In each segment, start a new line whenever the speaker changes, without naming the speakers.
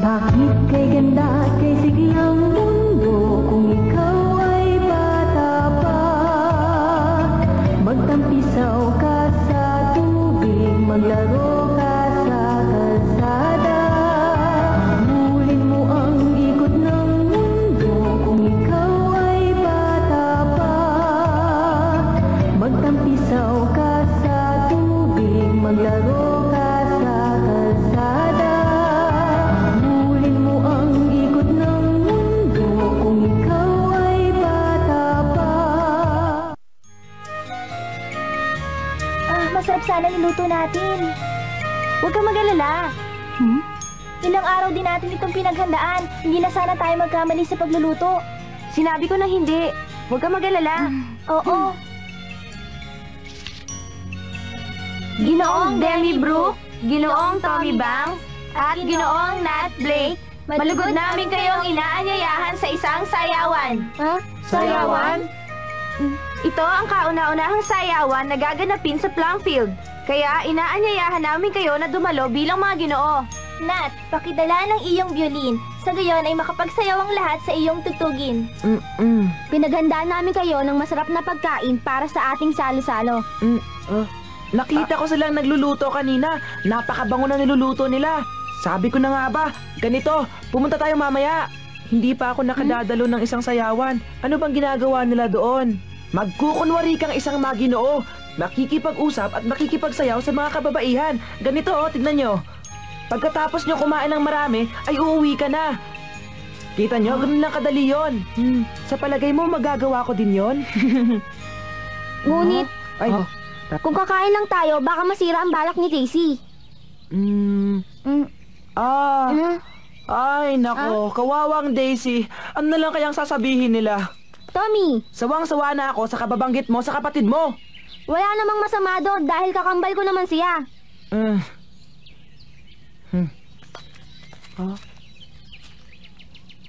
Bakit kay ganda at kay siglang mundo kung ikaw ay bata pa? Magtampisaw ka sa tubig, maglaro ka sa kalsada. Hulin mo ang ikot ng mundo kung ikaw ay bata pa. Magtampisaw ka sa tubig, maglaro ka sa kalsada. Hulin mo ang ikot ng mundo kung ikaw ay bata pa.
Masarap sana niluto natin. Huwag kang mag-alala. Ilang araw din natin itong pinaghandaan. Hindi na sana tayo magkamali sa pagluluto. Sinabi ko na hindi. Huwag kang mag-alala. Oo. Ginoong Demi Brooke, Ginoong Tommy Banks, at Ginoong Nat Blake, malugod namin kayong inaanyayahan sa isang sayawan. Sayawan? Ito ang kauna-unahang sayawan na gaganapin sa Plumfield. Kaya inaanyayahan namin kayo na dumalo bilang mga Ginoo. Nat, pakidala ng iyong violin. Sa gayon ay makapagsayaw ang lahat sa iyong tutugin. Pinaghandaan namin kayo ng masarap na pagkain para sa ating salo-salo.
Nakita ko silang nagluluto kanina. Napakabango na niluluto nila. Sabi ko na nga ba, ganito, pumunta tayo mamaya. Hindi pa ako nakadadalo ng isang sayawan. Ano bang ginagawa nila doon? Magkukunwari kang isang maginoo. Makikipag-usap at makikipagsayaw sa mga kababaihan. Ganito tignan nyo. Pagkatapos nyo kumain ng marami, ay uuwi ka na. Kita nyo, ganun lang kadali yun. Sa palagay mo, magagawa ko din yun?
Ngunit, kung kakain lang tayo, baka masira ang balak ni Daisy.
Ay, nako, kawawang Daisy. Ano na lang kayang sasabihin nila?
Tommy,
Sawang-sawa na ako sa kababanggit mo sa kapatid mo.
wala namang masama doon dahil kakambal ko naman siya.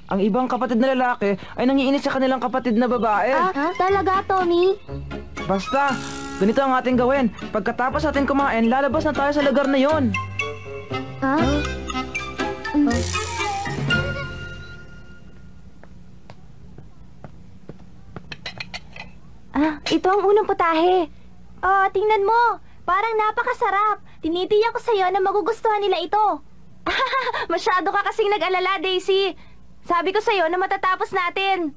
Ang ibang kapatid na lalaki ay nangiinis sa kanilang kapatid na babae.
Talaga, Tommy?
Basta, ganito ang ating gawin. Pagkatapos natin kumain, lalabas na tayo sa lugar na yon.
Ito ang unang putahe. Tingnan mo. Parang napakasarap. Tinitiyak ko sa'yo na magugustuhan nila ito. Masyado ka kasing nag-alala, Daisy. Sabi ko sa'yo na matatapos natin.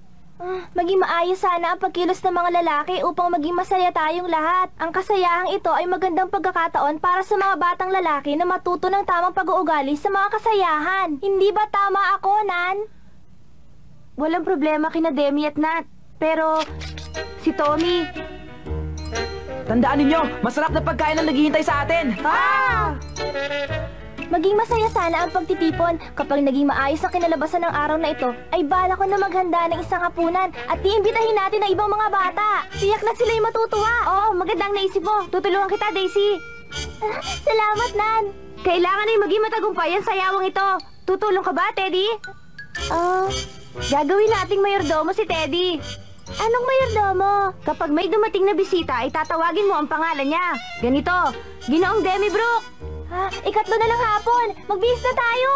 Maging maayos sana ang pagkilos ng mga lalaki upang maging masaya tayong lahat. Ang kasayahang ito ay magandang pagkakataon para sa mga batang lalaki na matuto ng tamang pag-uugali sa mga kasayahan. Hindi ba tama ako, Nan? Walang problema kina Demi at Nat. Pero, si Tommy...
Tandaan ninyo, masarap na pagkain ang naghihintay sa atin.
Maging masaya sana ang pagtitipon. Kapag naging maayos ang kinalabasan ng araw na ito, ay bala ko na maghanda ng isang hapunan at iimbitahin natin ang ibang mga bata. Tiyak na sila'y matutuwa. Oo, magandang naisip mo. Tutulungan kita, Daisy. Salamat, Nan. Kailangan ay maging matagumpay ang sayawang ito. Tutulong ka ba, Teddy? Gagawin nating mayordomo si Teddy. Anong mayordomo? Kapag may dumating na bisita, ay tatawagin mo ang pangalan niya. Ganito, Ginoong Demi Brooke. Ikatlo na ng hapon. Magbihis na tayo.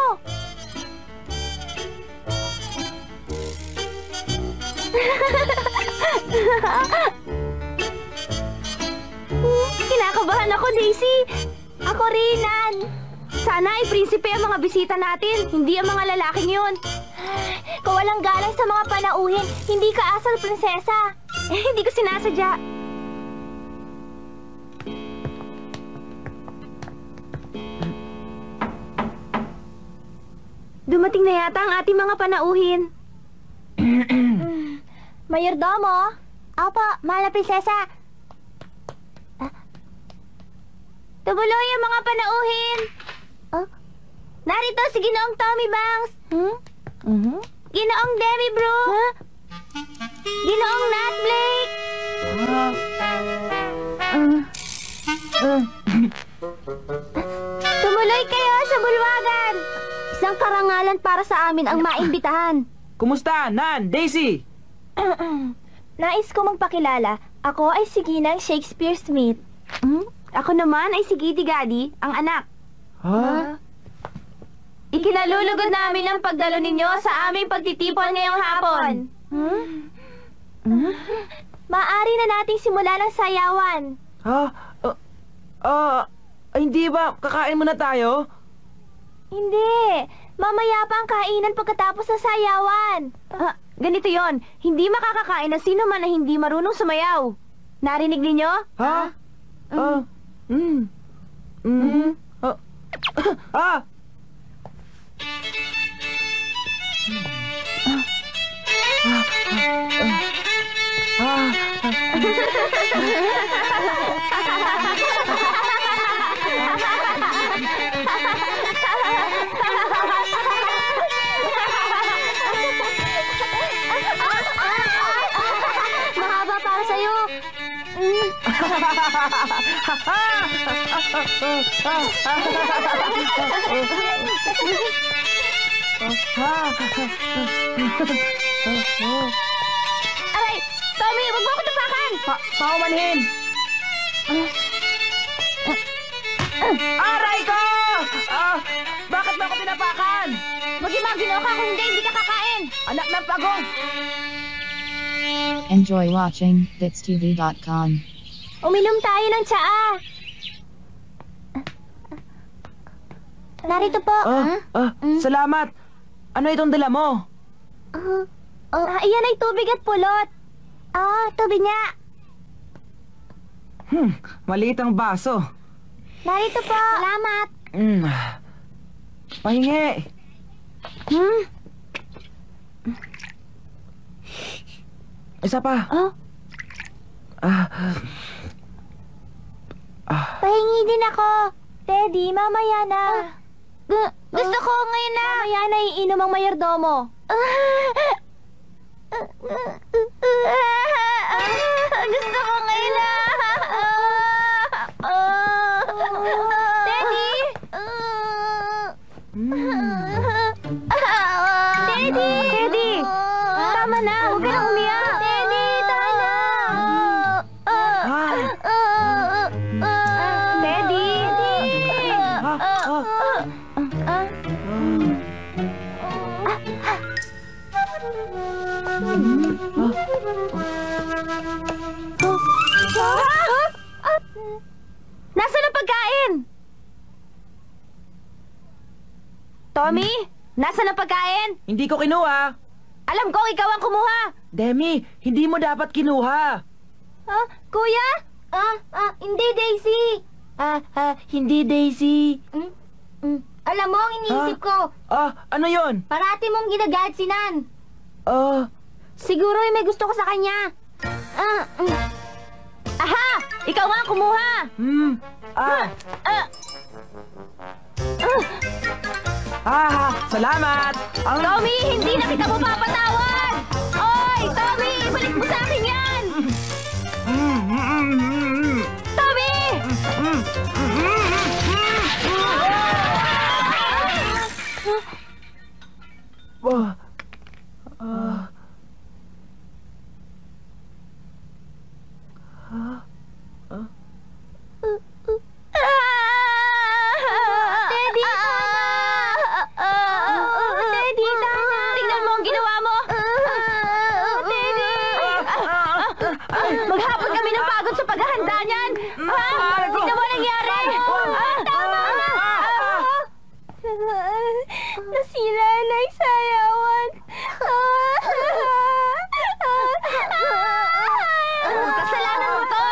Kinakabahan ako, Daisy. Ako rin, Nan. Sana ay prinsipe ang mga bisita natin, hindi ang mga lalaking yun. Kawalang galang sa mga panauhin, hindi ka asal prinsesa. Hindi ko sinasadya. Dumating na yata ang ating mga panauhin. Mayordomo? Opo, mahal na prinsesa. Tubuloy ang mga panauhin. Narito si Ginoong Tommy Banks. Ginoong Demi Brooke. Ginoong Nat Blake. Tumuloy kayo sa bulwagan. Isang karangalan para sa amin ang maimbitahan.
Kumusta, Nan, Daisy?
Nais ko magpakilala. Ako ay si Ginang Shakespeare Smith. Ako naman ay si Giddy Gaddy, ang anak. Ikinalulugod namin ang pagdalo ninyo sa aming pagtitipon ngayong hapon. Maaari na nating simulan ang sayawan.
Ha? Hindi ba? Kakain muna tayo?
Hindi. Mamaya pa ang kainan pagkatapos ng sayawan. Ganito yon. Hindi makakakain ng sino man na hindi marunong sumayaw. Narinig ninyo?
Ha?
Mahaba para sa'yo. Aray! Tommy, wag mo ako tapakan!
Paumanhin! Aray ko! Bakit mo ako pinapakan?
Mag-imagine ka kung hindi ka kakain!
Anak ng pagong!
Enjoy watching bitstv.com.
Uminom tayo ng tsaa! Narito po.
Salamat! Ano itong dala mo?
Iyan ay tubig at pulot. Tubig nga.
Maliit ang baso.
Narito po. Salamat.
Pahingi. Isa pa.
Pahingi din ako. Teddy, mamaya na. Gusto ko ngayon na. Mamaya na iinom ang mayordomo. Gusto ko ngayon na. Teddy! Teddy! Teddy! Tama na, huwag ka na umiyak. Teddy, tama na. Teddy! Nasaan ang pagkain? Tommy, nasaan ang pagkain?
Hindi ko kinuha.
Alam ko, ikaw ang kumuha.
Demi, hindi mo dapat kinuha.
Kuya? Hindi, Daisy.
Hindi Daisy.
Alam mo, ang iniisip ko,
Ano yon?
parati mong ginagad si Nan. Siguro may gusto ko sa kanya. Aha! Ikaw nga ang kumuha!
Salamat!
Tommy, hindi na kita mapapatawad! Oy, Tommy, ibalik mo sa akin yan! Tommy! Teddy, Teddy, tingnan mo ang ginawa mo! Teddy! Maghapon kami ng pagod sa paghahanda niyan! Tingnan mo nangyari! Tama! Nasira na yung sayawan! Kasalanan mo to!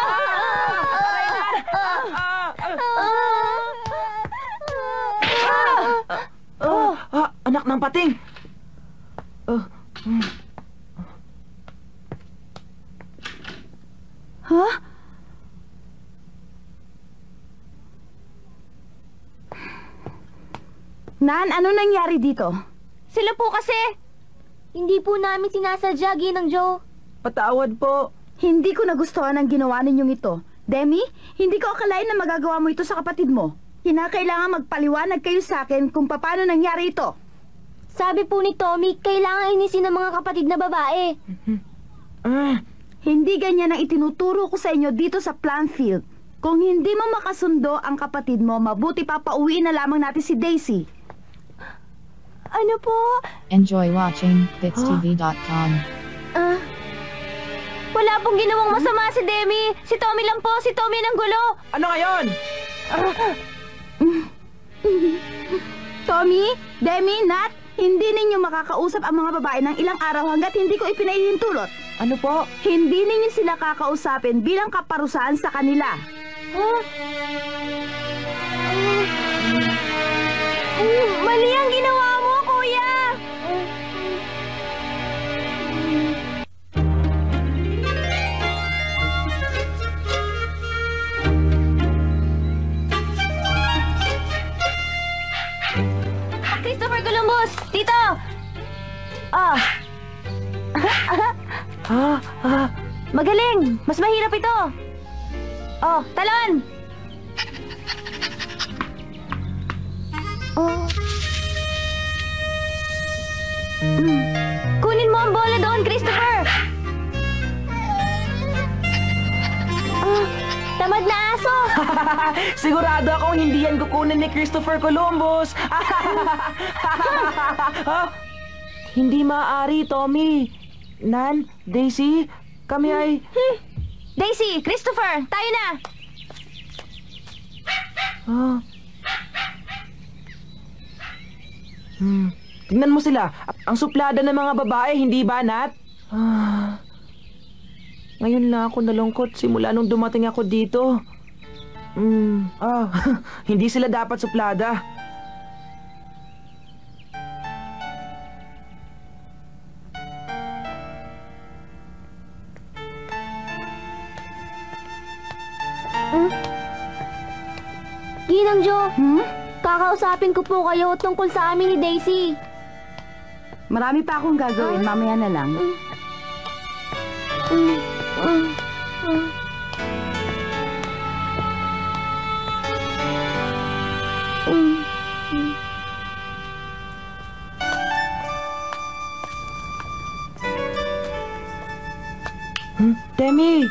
Anak ng pating!
Nan, ano nangyari dito? Sila po kasi. Hindi po namin sinasadya, Ginang Joe.
Patawad po.
Hindi ko nagustuhan ang ginawa ninyong ito. Demi, hindi ko akalain na magagawa mo ito sa kapatid mo. Kinakailangan magpaliwanag kayo sa akin kung paano nangyari ito.
Sabi po ni Tommy, kailangan inisin ng mga kapatid na babae.
Hindi ganyan ang itinuturo ko sa inyo dito sa Planfield. Kung hindi mo makasundo ang kapatid mo, mabuti pa pauwiin na lamang natin si Daisy.
Ano po?
Enjoy watching BitsTV.com.
Wala pong ginawang masama si Demi. Si Tommy lang po. Si Tommy ng gulo.
Ano ngayon?
Tommy, Demi, Nat, hindi ninyo makakausap ang mga babae ng ilang araw hanggat hindi ko ipinahihintulot.
Ano po?
Hindi ninyo sila kakausapin bilang kaparusahan sa kanila.
Mali ang ginawa mo, kuya. Christopher Columbus! Dito! Magaling! Mas mahirap ito! Talon! Kunin mo ang bola doon, Christopher! Tamad na aso!
Sigurado akong hindi yan kukunin ni Christopher Columbus. Hindi maaari, Tommy. Nan, Daisy, kami ay...
Daisy, Christopher, tayo na!
Tingnan mo sila. Ang suplada ng mga babae, hindi ba, Nat? Ngayon lang ako nalungkot simula nung dumating ako dito. Hindi sila dapat suplada.
Ginang Jo, kakausapin ko po kayo tungkol sa amin ni Daisy.
Marami pa akong gagawin, mamaya na lang.
Demi!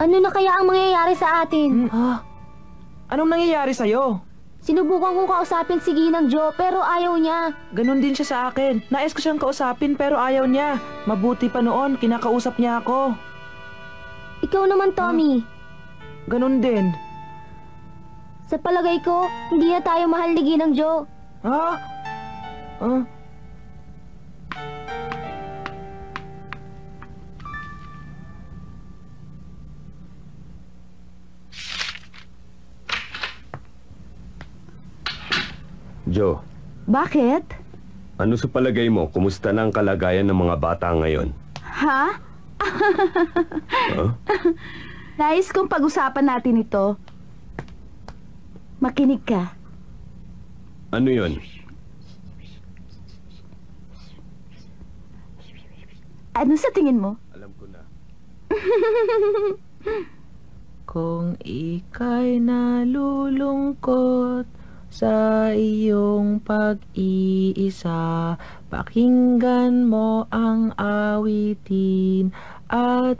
Ano na kaya ang mangyayari sa atin?
Anong nangyayari sa'yo?
Sinubukan kong kausapin si Ginang Jo pero ayaw niya.
Ganon din siya sa akin. Nais ko siyang kausapin pero ayaw niya. Mabuti pa noon, kinakausap niya ako.
Ikaw naman, Tommy.
Ganon din.
Sa palagay ko, hindi na tayo mahal ni Ginang Jo.
Jo,
Bakit?
ano sa palagay mo? Kumusta na ang kalagayan ng mga bata ngayon?
Ha?
Huh?
Nais kong pag-usapan natin ito. Makinig ka.
Ano yon?
Ano sa tingin mo?
Alam ko na.
Kung ika'y nalulungkot sa iyong pag-iisa, pakinggan mo ang awitin at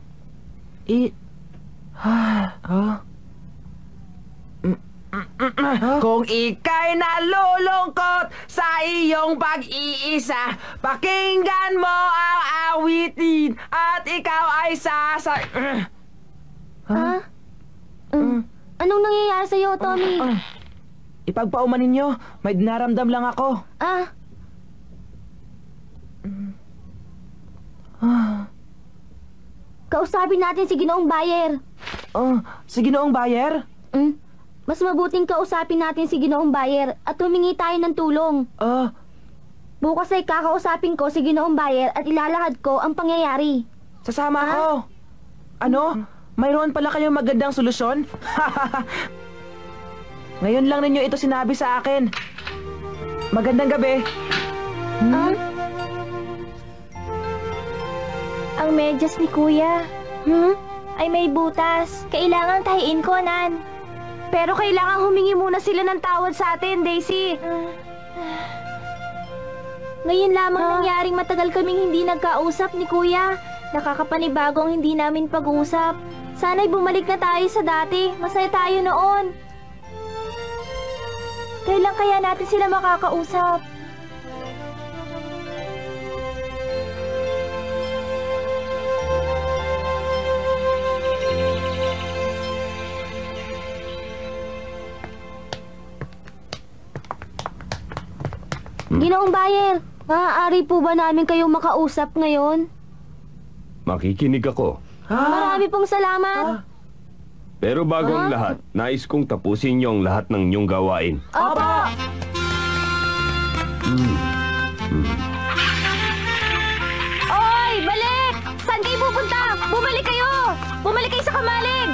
Kung ika'y nalulungkot sa iyong pag-iisa, pakinggan mo ang awitin at ikaw ay
Anong nangyayari sa'yo, Tommy?
Ipagpauman ninyo, may dinaramdam lang ako.
Kausapin natin si Ginoong Bayer.
Si Ginoong Bayer?
Mas mabuting kausapin natin si Ginoong Bayer at humingi tayo ng tulong. Bukas ay kakausapin ko si Ginoong Bayer at ilalahad ko ang pangyayari.
Sasama ako. Ano? Mayroon pala kayong magandang solusyon? Ngayon lang ninyo ito sinabi sa akin. Magandang gabi.
Ang medyas ni Kuya. Ay may butas. Kailangan tahiin ko, Nan. Pero kailangan humingi muna sila ng tawad sa atin, Daisy. Ngayon lamang nangyaring matagal kaming hindi nagkausap ni Kuya. Nakakapanibago ang hindi namin pag-usap. Sana'y bumalik na tayo sa dati. Masaya tayo noon. Kailan kaya natin sila makakausap? Ginoong Bayer, maaari po ba namin kayong makausap ngayon?
Makikinig ako.
Marami pong salamat.
Pero bago ang lahat, nais kong tapusin niyo ang lahat ng inyong gawain.
Opo! Oy! Balik! Saan kayo pupunta? Bumalik kayo! Bumalik kayo sa kamalig!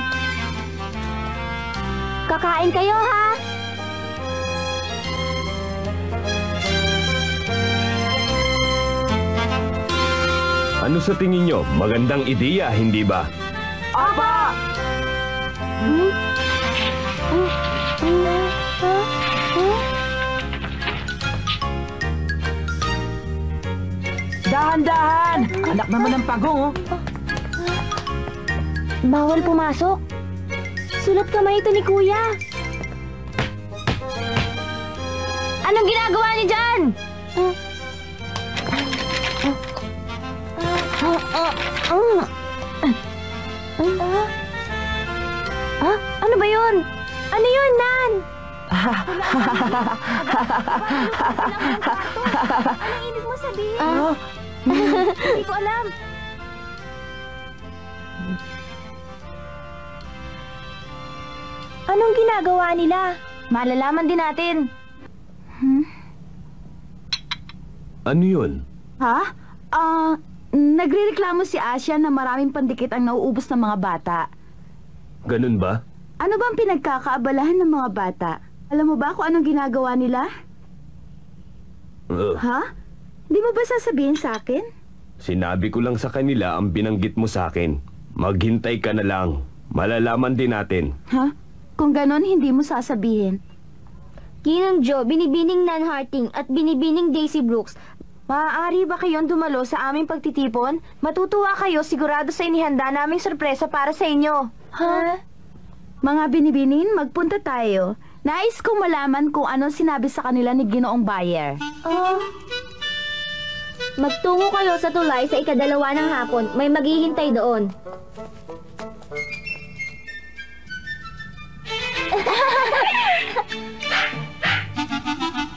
Kakain kayo, ha?
Ano sa tingin niyo? Magandang ideya, hindi ba?
Opo! Dahan-dahan! Anak naman ng pagong, oh.
Bawal pumasok. Sulat kamay ito ni Kuya. Anong ginagawa niyo dyan? Ano ba yun? Ano yun, Nan? Anong ibig mo sabihin? Hindi ko alam. Anong ginagawa nila? Malalaman din natin.
Ano yun?
Ha? Nagrereklamo si Asya na maraming pandikit ang nauubos ng mga bata.
Ganun ba?
Ano bang pinagkakaabalahan ng mga bata? Alam mo ba kung anong ginagawa nila? Ha? Di mo ba sasabihin sa akin?
Sinabi ko lang sa kanila ang binanggit mo sa akin. Maghintay ka na lang. Malalaman din natin.
Ha? Kung ganon, hindi mo sasabihin.
Ginang Joe, binibining Nan Harting at binibining Daisy Brooks. Maaari ba kayong dumalo sa aming pagtitipon? Matutuwa kayo sigurado sa inihanda naming sorpresa para sa inyo. Ha?
Mga binibinin, magpunta tayo. Nais kong malaman kung anong sinabi sa kanila ni Ginoong Bayer.
Magtungo kayo sa tulay sa ikadalawa ng hapon. May maghihintay doon.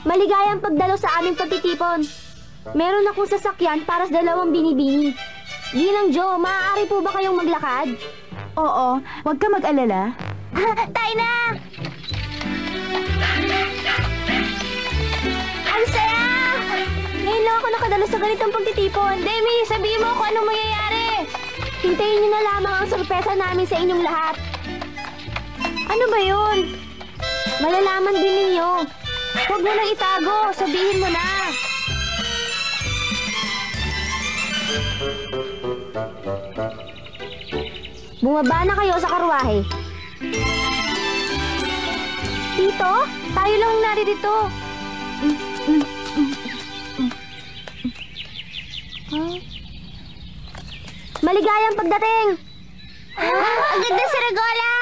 Maligayang pagdalo sa aming pagtitipon. Meron akong sasakyan para sa dalawang binibini. Ginang Joe, maaari po ba kayong maglakad?
Oo, huwag ka mag-alala.
Tayo na! Ang saya! Ngayon lang ako nakadalo sa ganitong pagtitipon. Demi, sabihin mo kung anong mangyayari. Hintayin niyo na lamang ang sorpresa namin sa inyong lahat. Ano ba yun? Malalaman din ninyo. Huwag mo nang itago. Sabihin mo na. Bumaba na kayo sa karwahe. Tito, tayo lang naririto. Maligayang pagdating! Ang ganda si Regola!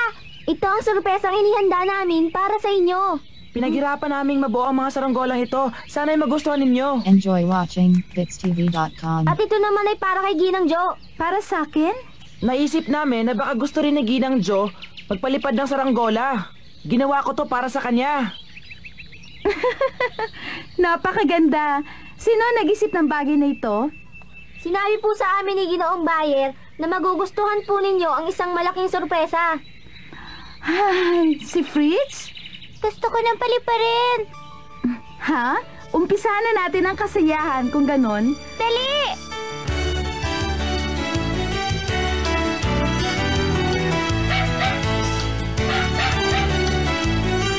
Ito ang sorpresang inihanda namin para sa inyo.
Pinaghirapan naming mabuo ang mga saranggolang ito. Sana'y magustuhan ninyo.
Enjoy watching BitsTV.com.
At ito naman ay para kay Ginang Jo.
Para sa akin?
Naisip namin na baka gusto rin ni Ginang Joe magpalipad ng saranggola. Ginawa ko to para sa kanya.
Napakaganda. Sino ang nag-isip ng bagay na ito?
Sinabi po sa amin ni Ginoong Bayer na magugustuhan po ninyo ang isang malaking sorpresa.
Ay, si Fritz?
Gusto ko ng paliparin.
Ha? Umpisahan na natin ang kasayahan kung ganon.
Dali!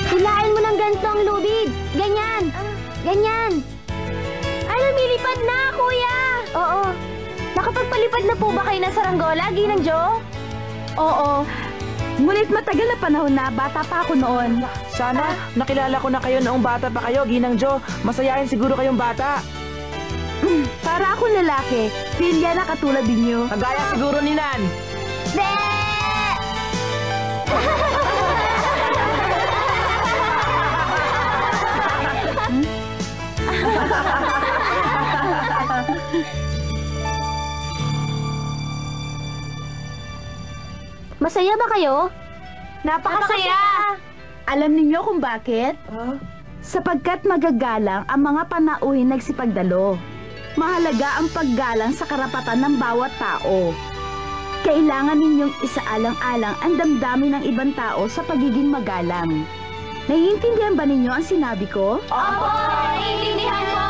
Hilain mo ng ganito ang lubid. Ganyan. Ganyan. Ay, lumilipad na, kuya. Oo. Nakapagpalipad na po ba kayo ng saranggola, Ginang Jo?
Oo. Ngunit matagal na panahon na, bata pa ako noon.
Sana nakilala ko na kayo noong bata pa kayo, Ginang Joe. Masayahin siguro kayong bata.
Para akong lalaki, pilya na katulad ninyo.
Kagaya siguro ni Nan.
Masaya ba kayo? Napakasaya!
Alam ninyo kung bakit? Sapagkat magagalang ang mga panauhin nagsipagdalo. Mahalaga ang paggalang sa karapatan ng bawat tao. Kailangan ninyong isaalang-alang ang damdamin ng ibang tao sa pagiging magalang. Naiintindihan ba ninyo ang sinabi ko?
Opo, naiintindihan po!